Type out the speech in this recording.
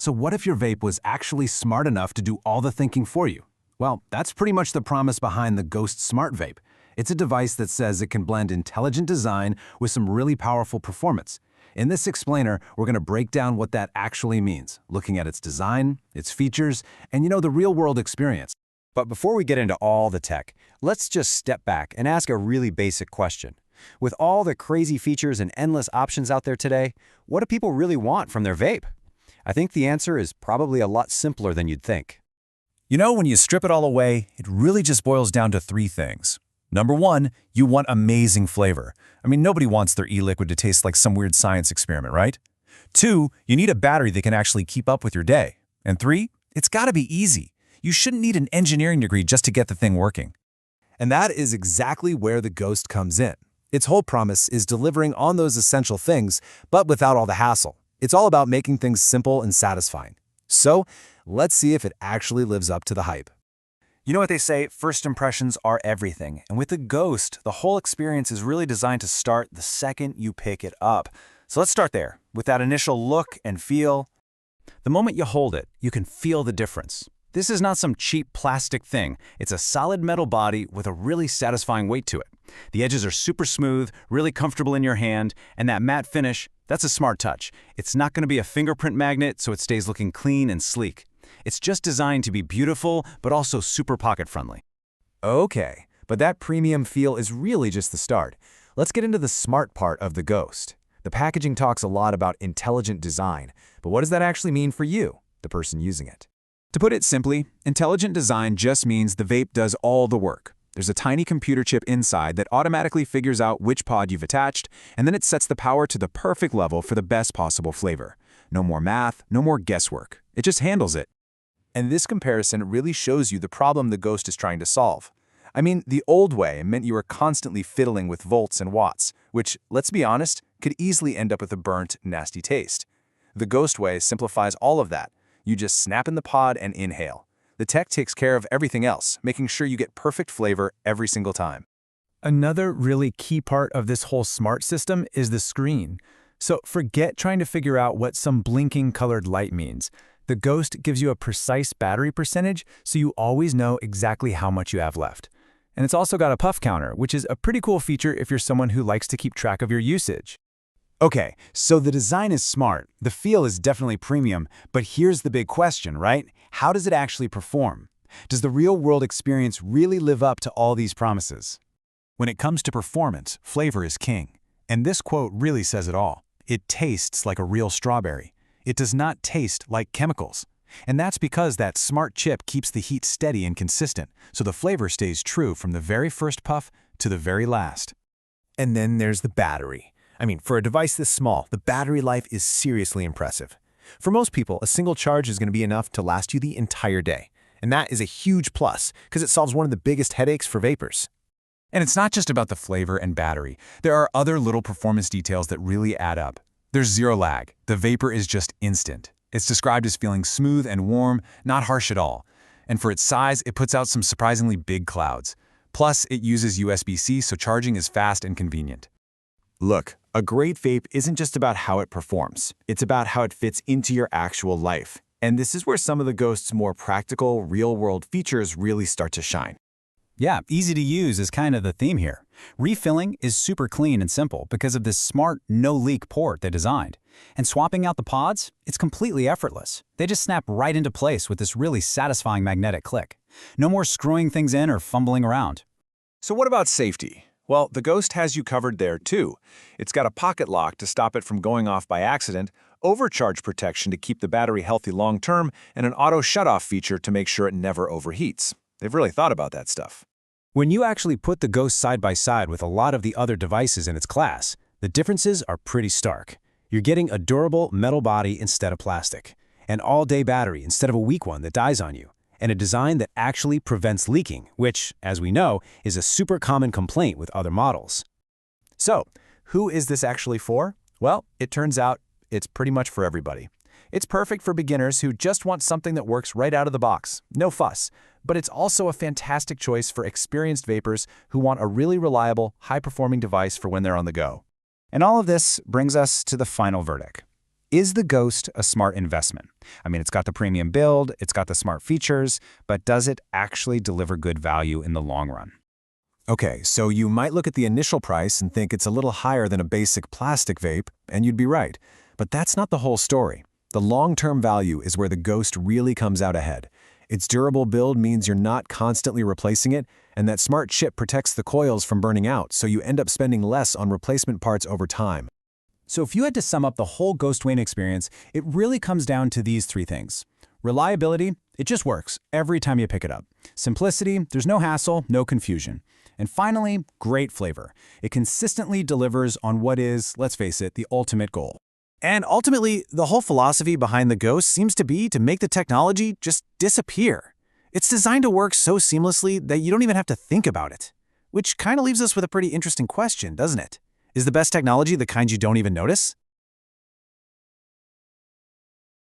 So what if your vape was actually smart enough to do all the thinking for you? Well, that's pretty much the promise behind the Ghost Smart Vape. It's a device that says it can blend intelligent design with some really powerful performance. In this explainer, we're going to break down what that actually means, looking at its design, its features, and the real-world experience. But before we get into all the tech, let's just step back and ask a really basic question. With all the crazy features and endless options out there today, what do people really want from their vape? I think the answer is probably a lot simpler than you'd think. When you strip it all away, it really just boils down to three things. Number one, you want amazing flavor. Nobody wants their e-liquid to taste like some weird science experiment, right? Two, you need a battery that can actually keep up with your day. And three, it's gotta be easy. You shouldn't need an engineering degree just to get the thing working. And that is exactly where the Ghost comes in. Its whole promise is delivering on those essential things, but without all the hassle. It's all about making things simple and satisfying. So, let's see if it actually lives up to the hype. You know what they say, first impressions are everything. And with the Ghost, the whole experience is really designed to start the second you pick it up. So let's start there, with that initial look and feel. The moment you hold it, you can feel the difference. This is not some cheap plastic thing. It's a solid metal body with a really satisfying weight to it. The edges are super smooth, really comfortable in your hand, and that matte finish, that's a smart touch. It's not going to be a fingerprint magnet, so it stays looking clean and sleek. It's just designed to be beautiful, but also super pocket-friendly. Okay, but that premium feel is really just the start. Let's get into the smart part of the Ghost. The packaging talks a lot about intelligent design, but what does that actually mean for you, the person using it? To put it simply, intelligent design just means the vape does all the work. There's a tiny computer chip inside that automatically figures out which pod you've attached, and then it sets the power to the perfect level for the best possible flavor. No more math, no more guesswork. It just handles it. And this comparison really shows you the problem the Ghost is trying to solve. The old way meant you were constantly fiddling with volts and watts, which, let's be honest, could easily end up with a burnt, nasty taste. The Ghost way simplifies all of that. You just snap in the pod and inhale. The tech takes care of everything else, making sure you get perfect flavor every single time. Another really key part of this whole smart system is the screen. So forget trying to figure out what some blinking colored light means. The Ghost gives you a precise battery percentage, so you always know exactly how much you have left. And it's also got a puff counter, which is a pretty cool feature if you're someone who likes to keep track of your usage. Okay, so the design is smart, the feel is definitely premium, but here's the big question, right? How does it actually perform? Does the real-world experience really live up to all these promises? When it comes to performance, flavor is king. And this quote really says it all. It tastes like a real strawberry. It does not taste like chemicals. And that's because that smart chip keeps the heat steady and consistent, so the flavor stays true from the very first puff to the very last. And then there's the battery. For a device this small, the battery life is seriously impressive. For most people, a single charge is going to be enough to last you the entire day. And that is a huge plus, because it solves one of the biggest headaches for vapers. And it's not just about the flavor and battery. There are other little performance details that really add up. There's zero lag. The vapor is just instant. It's described as feeling smooth and warm, not harsh at all. And for its size, it puts out some surprisingly big clouds. Plus, it uses USB-C, so charging is fast and convenient. Look, a great vape isn't just about how it performs. It's about how it fits into your actual life. And this is where some of the Ghost's more practical, real-world features really start to shine. Yeah, easy to use is kind of the theme here. Refilling is super clean and simple because of this smart, no-leak port they designed. And swapping out the pods, it's completely effortless. They just snap right into place with this really satisfying magnetic click. No more screwing things in or fumbling around. So what about safety? Well, the Ghost has you covered there too. It's got a pocket lock to stop it from going off by accident, overcharge protection to keep the battery healthy long-term, and an auto shut-off feature to make sure it never overheats. They've really thought about that stuff. When you actually put the Ghost side by side with a lot of the other devices in its class, the differences are pretty stark. You're getting a durable metal body instead of plastic, an all-day battery instead of a weak one that dies on you, and a design that actually prevents leaking, which, as we know, is a super common complaint with other models. So, who is this actually for? Well, it turns out it's pretty much for everybody. It's perfect for beginners who just want something that works right out of the box, no fuss. But it's also a fantastic choice for experienced vapers who want a really reliable, high-performing device for when they're on the go. And all of this brings us to the final verdict. Is the Ghost a smart investment? I mean, it's got the premium build, it's got the smart features, but does it actually deliver good value in the long run? Okay, so you might look at the initial price and think it's a little higher than a basic plastic vape, and you'd be right. But that's not the whole story. The long-term value is where the Ghost really comes out ahead. Its durable build means you're not constantly replacing it, and that smart chip protects the coils from burning out, so you end up spending less on replacement parts over time. So if you had to sum up the whole Ghost Wayne experience, it really comes down to these three things. Reliability, it just works every time you pick it up. Simplicity, there's no hassle, no confusion. And finally, great flavor. It consistently delivers on what is, let's face it, the ultimate goal. And ultimately, the whole philosophy behind the Ghost seems to be to make the technology just disappear. It's designed to work so seamlessly that you don't even have to think about it. Which kind of leaves us with a pretty interesting question, doesn't it? Is the best technology the kind you don't even notice?